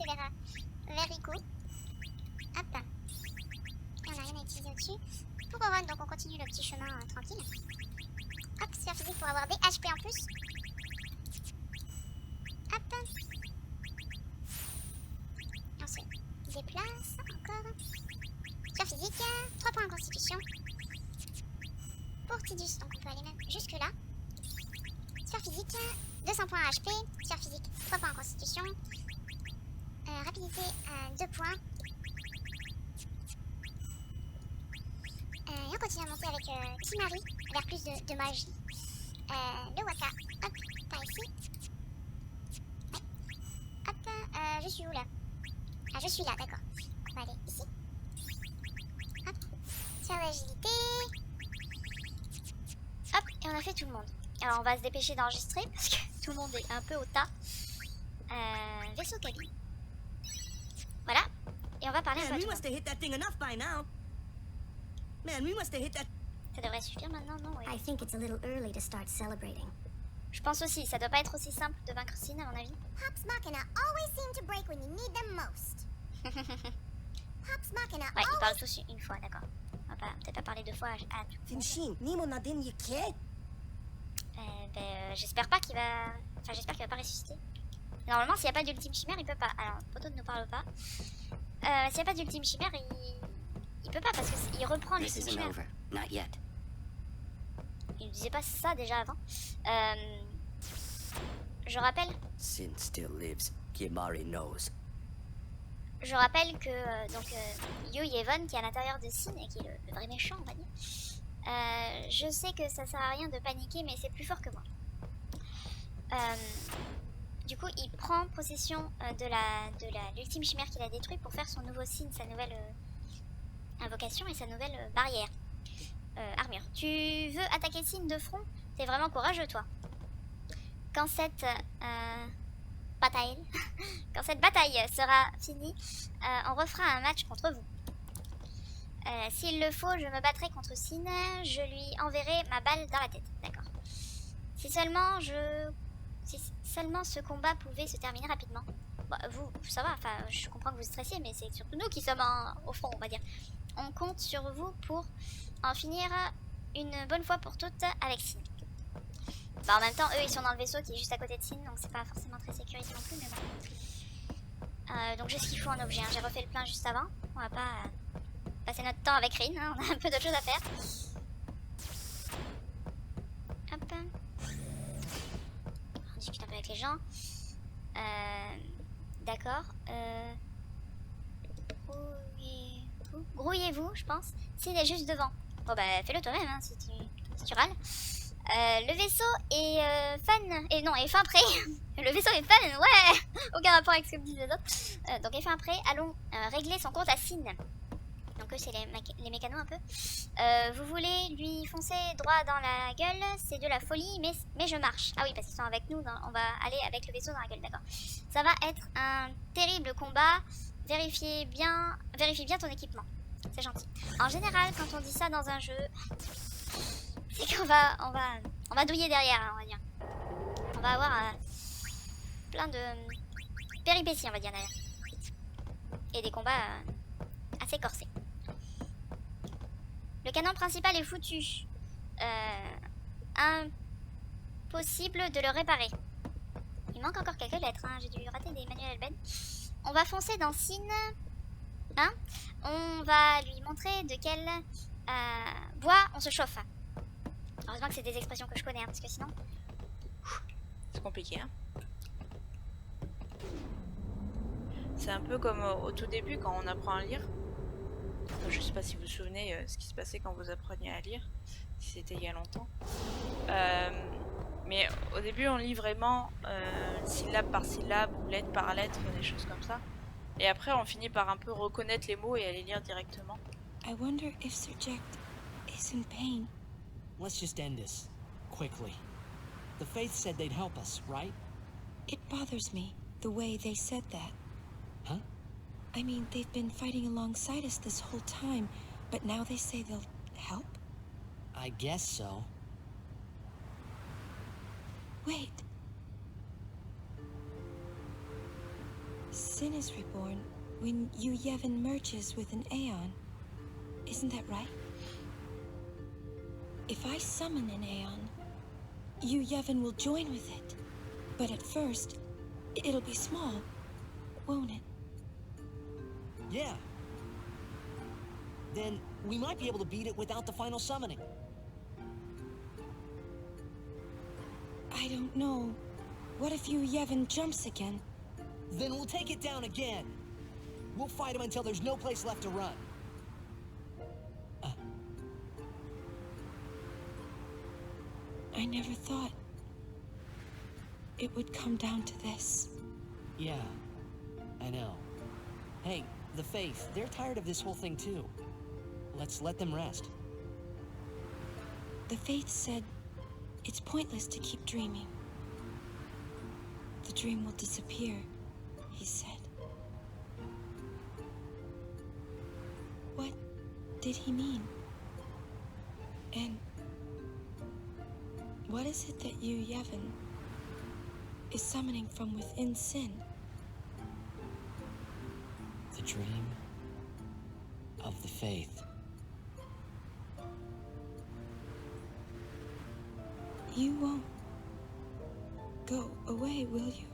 Speaker 6: vers Rico. Hop. Et on n'a rien à utiliser au-dessus. Pour Owen, donc on continue le petit chemin tranquille. Hop, sphère physique pour avoir des HP en plus. Hop. On se déplace encore. Sphère physique, 3 points en constitution. Pour Tidus, donc on peut aller même jusque là. Sphère physique, 200 points HP. Sphère physique, 3 points en constitution. Rapidité, 2 points. Et on continue à monter avec Timari, vers plus de magie. Le Waka, hop, par ici. Ouais. Hop, je suis où là? Ah, je suis là, d'accord. On va aller ici. Hop, faire l'agilité. Hop, et on a fait tout le monde. Alors on va se dépêcher d'enregistrer parce que tout le monde est un peu au tas. Vaisseau cabine. Voilà, et on va parler un peu à tout le monde. Ça devrait suffire maintenant, non? Oui.
Speaker 8: I think it's a little early to start celebrating.
Speaker 6: Je pense aussi, ça doit pas être aussi simple de vaincre Sin à mon avis.
Speaker 8: Hops Machina always seem to break when you need them most. Hops Machina
Speaker 6: Ouais, ils parlent tous une fois, d'accord. On va peut-être pas parler deux fois à j'espère pas qu'il va... Enfin, j'espère qu'il va pas ressusciter. Normalement, s'il n'y a pas d'ultime chimère, il peut pas. Alors, Poto ne nous parle pas. S'il n'y a pas d'ultime chimère, il peut pas parce qu'il reprend l'ultime chimère. Il ne disait pas ça déjà avant. Je rappelle...
Speaker 9: Sin still lives. Kimari knows.
Speaker 6: Je rappelle que Yu Yevon qui est à l'intérieur de Sin et qui est le vrai méchant, on va dire. Je sais que ça sert à rien de paniquer, mais c'est plus fort que moi. Du coup, il prend possession de l'ultime chimère qu'il a détruit pour faire son nouveau Sin, sa nouvelle invocation et sa nouvelle barrière. Armure. Tu veux attaquer Sin de front? T'es vraiment courageux, toi. Quand cette bataille sera finie, on refera un match contre vous. S'il le faut, je me battrai contre Sin. Je lui enverrai ma balle dans la tête. D'accord. Si seulement ce combat pouvait se terminer rapidement. Bah, vous, ça va. Enfin, je comprends que vous stressiez, mais c'est surtout nous qui sommes au front, on va dire. On compte sur vous pour en finir une bonne fois pour toutes avec Sin. Bah, en même temps, eux, ils sont dans le vaisseau qui est juste à côté de Sin, donc c'est pas forcément très sécurisé non plus, mais bon. Donc j'ai ce qu'il faut en objet. Hein. J'ai refait le plein juste avant. On va pas passer notre temps avec Rin, hein. On a un peu d'autres choses à faire. Hop. On discute un peu avec les gens. D'accord. Grouillez-vous, je pense. Sin est juste devant. Bon bah fais-le toi-même hein, si tu râles. Le vaisseau est est fin prêt. Le vaisseau est fan, ouais. Aucun rapport avec ce que me disent les autres. Donc est fin prêt. Allons régler son compte à Sin. Donc eux c'est les mécanos un peu. Vous voulez lui foncer droit dans la gueule? C'est de la folie, mais je marche. Ah oui, parce qu'ils sont avec nous, on va aller avec le vaisseau dans la gueule, d'accord. Ça va être un terrible combat. Vérifie bien ton équipement. C'est gentil. En général, quand on dit ça dans un jeu, c'est qu'on va douiller derrière, hein, on va dire. On va avoir plein de péripéties, on va dire derrière. Et des combats assez corsés. Le canon principal est foutu. Impossible de le réparer. Il manque encore quelques lettres, hein. J'ai dû rater des manuels Elben. On va foncer dans Sin. Hein? On va lui montrer de quel bois on se chauffe. Heureusement que c'est des expressions que je connais, hein, parce que sinon...
Speaker 1: C'est compliqué, hein. C'est un peu comme au tout début quand on apprend à lire. Je sais pas si vous vous souvenez ce qui se passait quand vous appreniez à lire, si c'était il y a longtemps. Mais au début on lit vraiment syllabe par syllabe ou lettre par lettre, des choses comme ça. Et après on finit par un peu reconnaître les mots et à les lire directement.
Speaker 10: I wonder if Surject is in pain.
Speaker 3: Let's just end this, quickly. The Faith said they'd help us, right?
Speaker 10: It bothers me, the way they said that.
Speaker 3: Huh?
Speaker 10: I mean, they've been fighting alongside us this whole time, but now they say they'll help?
Speaker 3: I guess so.
Speaker 10: Wait. Sin is reborn when Yu Yevon merges with an Aeon. Isn't that right? If I summon an Aeon, Yu Yevon will join with it. But at first, it'll be small, won't it?
Speaker 3: Yeah. Then we might be able to beat it without the final summoning.
Speaker 10: I don't know. What if Yu Yevon jumps again?
Speaker 3: Then we'll take it down again. We'll fight him until there's no place left to run.
Speaker 10: I never thought it would come down to this.
Speaker 3: Yeah, I know. Hey, the Faith, they're tired of this whole thing too. Let's let them rest.
Speaker 10: The Faith said it's pointless to keep dreaming. The dream will disappear, he said. What did he mean? And what is it that Yu Yevon is summoning from within Sin?
Speaker 3: The dream of the Faith.
Speaker 10: You won't go away, will you?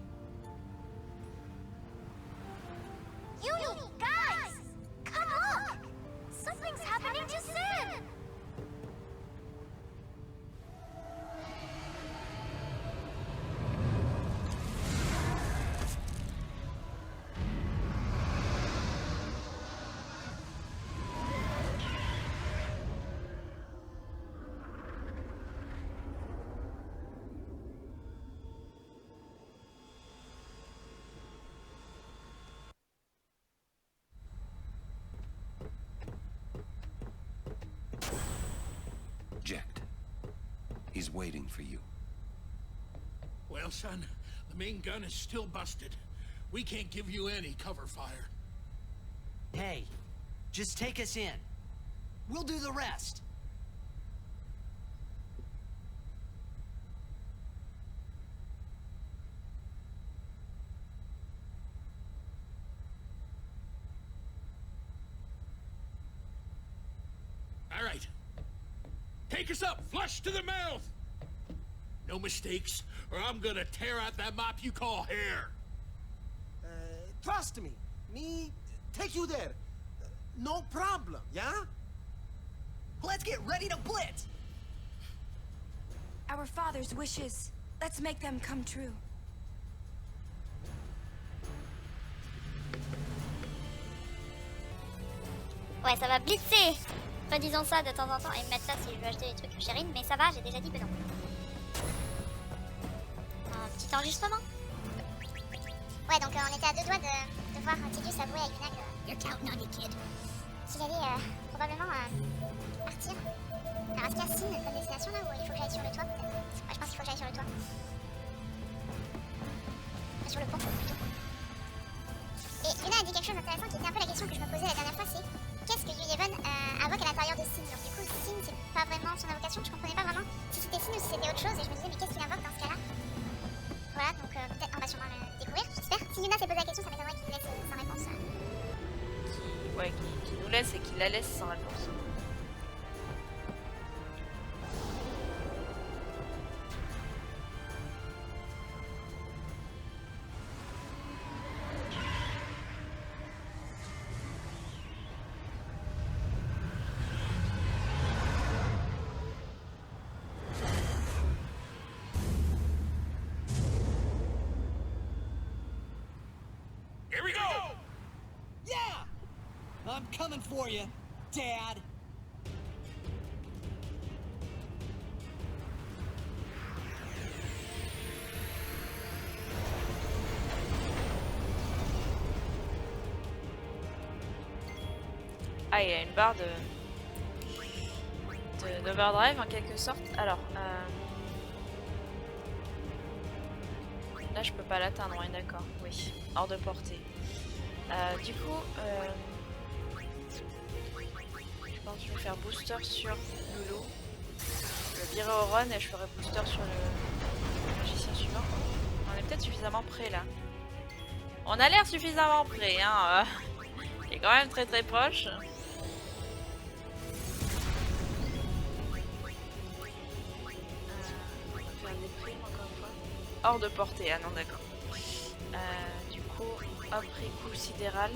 Speaker 8: You guys! Come look! Something's happening to Sin!
Speaker 11: Jecht. He's waiting for you.
Speaker 2: Well, son, the main gun is still busted. We can't give you any cover fire.
Speaker 3: Hey, just take us in. We'll do the rest.
Speaker 2: All right. Take us up, flush to the mouth! No mistakes, or I'm gonna tear out that mop you call hair.
Speaker 5: Trust me. Me take you there. No problem, yeah?
Speaker 3: Let's get ready to blitz!
Speaker 10: Our father's wishes. Let's make them come true.
Speaker 6: Ouais, ça va blitzer. Pas disant ça de temps en temps et me mettre ça si je veux acheter des trucs chez Rin, mais ça va, j'ai déjà dit que non. Un petit enregistrement. Ouais, donc on était à deux doigts de voir Tidus avouer à Yuna que You're counting on you, kid. Qu'il allait probablement partir. Alors est-ce qu'il y a Sin comme destination là, ou il faut que j'aille sur le toit peut-être? Ouais, je pense qu'il faut que j'aille sur le toit. Sur le pont plutôt. Et Yuna a dit quelque chose d'intéressant qui était un peu la question que je me posais la dernière fois, c'est qu'est-ce que Yu Yevon invoque à l'intérieur de Sin? Donc du coup, Sin c'est pas vraiment son invocation, je comprenais pas vraiment si c'était Sin ou si c'était autre chose, et je me disais mais qu'est-ce qu'il invoque dans ce cas-là? Voilà, donc peut-être on va sûrement le découvrir, j'espère. Si Yuna s'est posé la question, ça m'étonnerait qu'il laisse sans réponse.
Speaker 1: Ouais, qui nous laisse et qui la laisse sans réponse.
Speaker 2: Here we go!
Speaker 3: Yeah! I'm coming for you, Dad.
Speaker 1: Ah, il y a une barre d'overdrive en quelque sorte. Alors, là je peux pas l'atteindre, ouais, d'accord, oui, hors de portée. Du coup, je pense que je vais faire booster sur Lulu, je le virer au run et je ferai booster sur le magicien Non, on est peut-être suffisamment près là. On a l'air suffisamment près, hein. Il est quand même très proche. On va faire des primes encore une fois. Hors de portée, ah non d'accord. Du coup, après coup sidéral.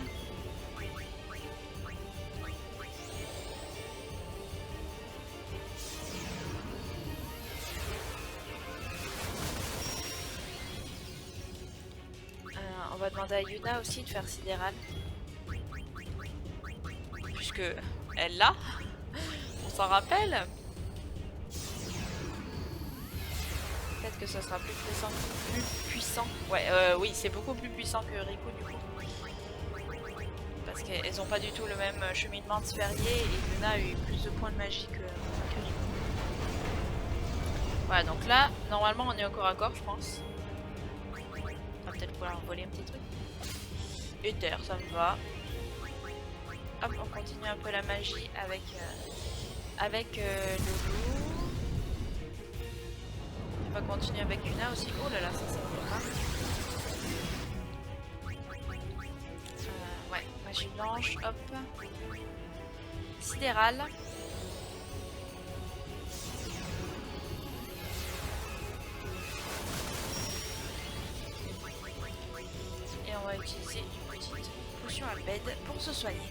Speaker 1: On va demander à Yuna aussi de faire sidéral. Puisque elle l'a. On s'en rappelle. Peut-être que ce sera plus puissant. Ouais, oui, c'est beaucoup plus puissant que Riku du coup. Parce qu'elles n'ont pas du tout le même cheminement de sphérié et Yuna a eu plus de points de magie que Riku. Voilà, donc là, normalement on est au corps à corps, je pense. On va peut-être pouvoir voler un petit truc. Ether, ça me va. Hop, on continue un peu la magie avec, Loulou. On va continuer avec Yuna aussi. Oh là là, ça me va. Ouais, magie blanche, hop. Sidéral. Et on va utiliser une petite potion à bed pour se soigner.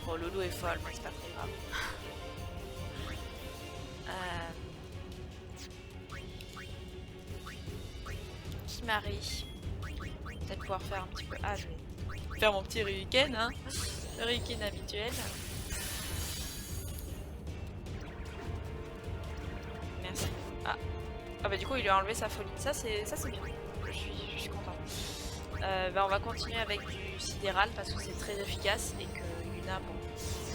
Speaker 1: Bon, Loulou est folle, mais c'est pas très grave. Kimari. Peut-être pouvoir faire un petit peu... Ah, je vais faire mon petit Ryuken, hein. Le Ryuken habituel. Merci. Ah. Ah bah du coup il lui a enlevé sa folie. Ça c'est bien. Je suis contente. Bah, on va continuer avec du sidéral parce que c'est très efficace et que Yuna bon,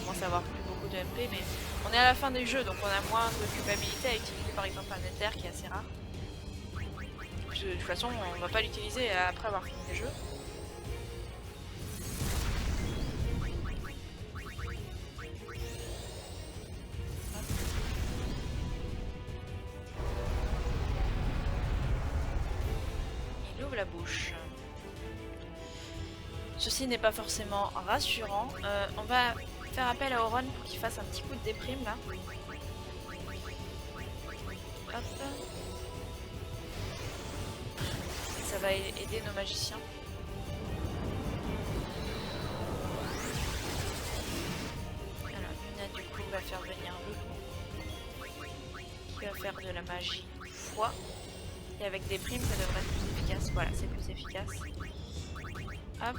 Speaker 1: commence à avoir plus beaucoup de MP, mais on est à la fin des jeux donc on a moins de culpabilité à utiliser par exemple un éther qui est assez rare. De toute façon on va pas l'utiliser après avoir fini le jeu. Il ouvre la bouche. Ceci n'est pas forcément rassurant. On va faire appel à Auron pour qu'il fasse un petit coup de déprime là. Hop. Ça va aider nos magiciens. Alors Yuna du coup va faire venir Loulou qui va faire de la magie foi. Et avec des primes ça devrait être plus efficace. Voilà, c'est plus efficace. Hop.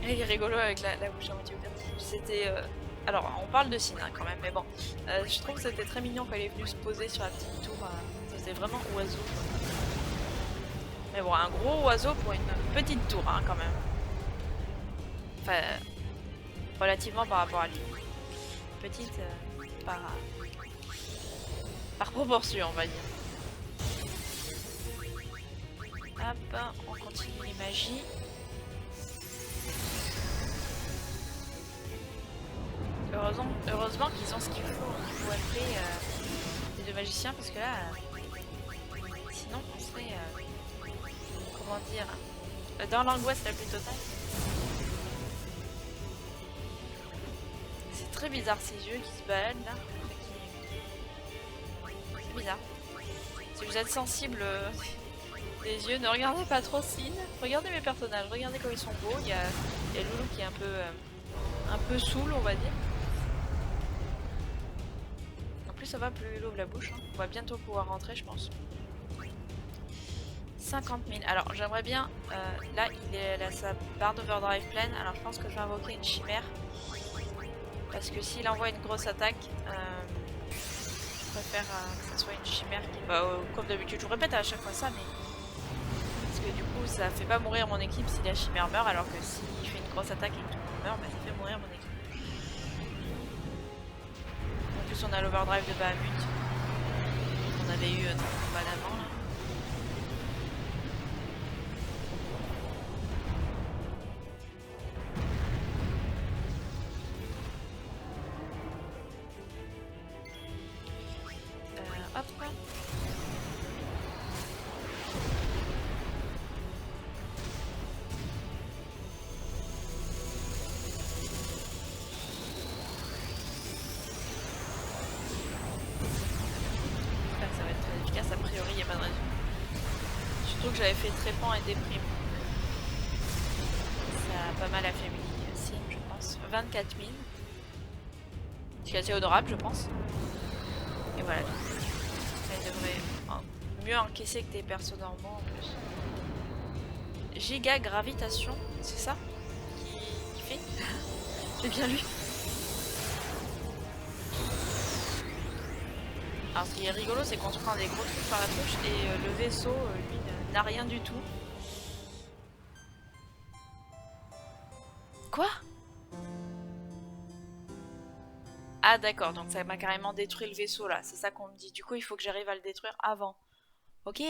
Speaker 1: Il est rigolo avec la bouche à moitié ouverte. C'était... Alors, on parle de Sina quand même, mais bon. Je trouve que c'était très mignon quand il est venu se poser sur la petite tour. Ça faisait vraiment oiseau. Mais bon, un gros oiseau pour une petite tour, hein, quand même. Enfin, relativement par rapport à lui. Petite par proportion, on va dire. Hop, on continue les magies. Heureusement qu'ils ont ce qu'il faut au niveau MP des deux magiciens parce que là, sinon on serait, comment dire, dans l'angoisse la plus totale. C'est très bizarre ces yeux qui se baladent là. C'est bizarre. Si vous êtes sensible des yeux, ne regardez pas trop Sin. Regardez mes personnages, regardez comme ils sont beaux. Il y a Loulou qui est un peu saoul, on va dire. Ça va, plus il ouvre la bouche. Hein. On va bientôt pouvoir rentrer, je pense. 50 000. Alors, j'aimerais bien... là, il a sa barre d'overdrive pleine. Alors, je pense que je vais invoquer une chimère. Parce que s'il envoie une grosse attaque, je préfère que ce soit une chimère qui... comme d'habitude, je vous répète à chaque fois ça, mais... Parce que du coup, ça fait pas mourir mon équipe si la chimère meurt, alors que s'il fait une grosse attaque et que tout le monde meurt, bah, ça fait mourir mon équipe. En plus on a l'overdrive de Bahamut qu'on avait eu dans le combat d'avant là. que j'avais fait Trépan et Déprime. Ça a pas mal affaibli Sin, je pense. 24 000. Ce qui est assez honorable, je pense. Et voilà. Elle devrait mieux encaisser que des persos normaux en plus. Giga gravitation, c'est ça qui fait. J'ai bien lu. Alors ce qui est rigolo, c'est qu'on se prend des gros trucs par la touche et le vaisseau, lui, n'a rien du tout. Quoi? Ah d'accord, donc ça m'a carrément détruit le vaisseau là, c'est ça qu'on me dit. Du coup, il faut que j'arrive à le détruire avant. Ok.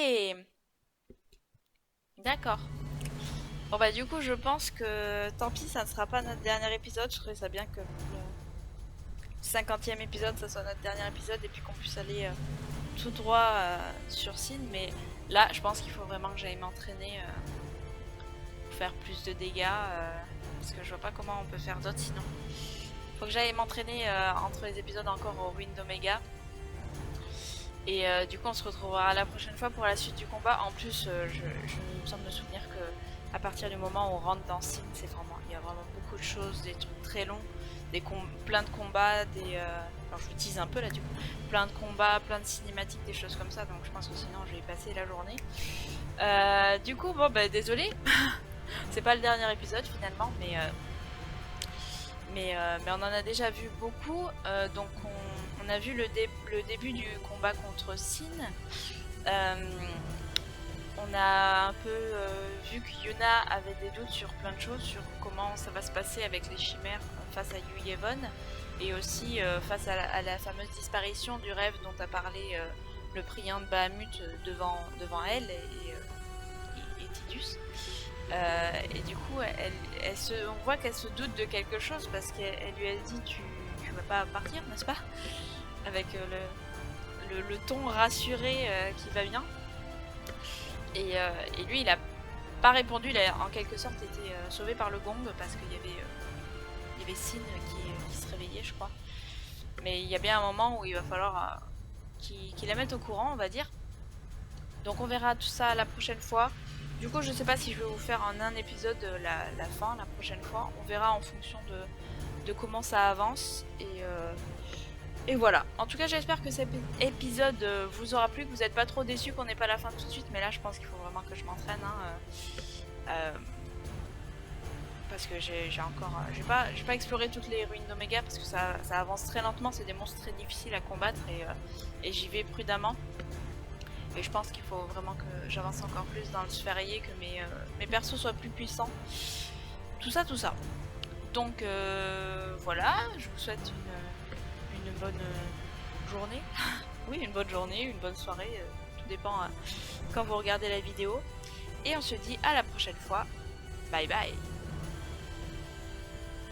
Speaker 1: D'accord. Bon bah du coup, je pense que tant pis, ça ne sera pas notre dernier épisode. Je trouverais ça bien que le 50e épisode, ça soit notre dernier épisode et puis qu'on puisse aller tout droit sur Sin. Mais là, je pense qu'il faut vraiment que j'aille m'entraîner pour faire plus de dégâts parce que je vois pas comment on peut faire d'autres sinon. Faut que j'aille m'entraîner entre les épisodes encore aux ruines d'Omega. Et du coup on se retrouvera la prochaine fois pour la suite du combat. En plus je me semble me souvenir que à partir du moment où on rentre dans Sin, c'est vraiment, il y a vraiment beaucoup de choses, des trucs très longs, plein de combats, alors je vous tease un peu là du coup, plein de combats, plein de cinématiques, des choses comme ça, donc je pense que sinon je vais y passer la journée. Du coup bon bah désolé, c'est pas le dernier épisode finalement, mais on en a déjà vu beaucoup, donc on a vu le début du combat contre Sin. On a un peu vu que Yuna avait des doutes sur plein de choses, sur comment ça va se passer avec les chimères face à Yu Yevon, et aussi face à la fameuse disparition du rêve dont a parlé le priant de Bahamut devant elle et Tidus. Et du coup, on voit qu'elle se doute de quelque chose parce qu'elle lui a dit tu vas pas partir, n'est-ce pas? Avec le ton rassuré qui va bien. Et lui, il a pas répondu, il a en quelque sorte été sauvé par le gong parce qu'il y avait Sin qui se réveillait, je crois. Mais il y a bien un moment où il va falloir qu'il la mette au courant, on va dire. Donc on verra tout ça la prochaine fois. Du coup, je sais pas si je vais vous faire en un épisode la fin la prochaine fois. On verra en fonction de comment ça avance. Et voilà. En tout cas, j'espère que cet épisode vous aura plu, que vous n'êtes pas trop déçus qu'on n'ait pas la fin tout de suite. Mais là, je pense qu'il faut vraiment que je m'entraîne. Parce que j'ai pas exploré toutes les ruines d'Omega parce que ça avance très lentement. C'est des monstres très difficiles à combattre et j'y vais prudemment. Et je pense qu'il faut vraiment que j'avance encore plus dans le sphérié, que mes persos soient plus puissants. Tout ça. Donc voilà, je vous souhaite une bonne journée. Oui, une bonne journée, une bonne soirée. Tout dépend quand vous regardez la vidéo. Et on se dit à la prochaine fois. Bye bye.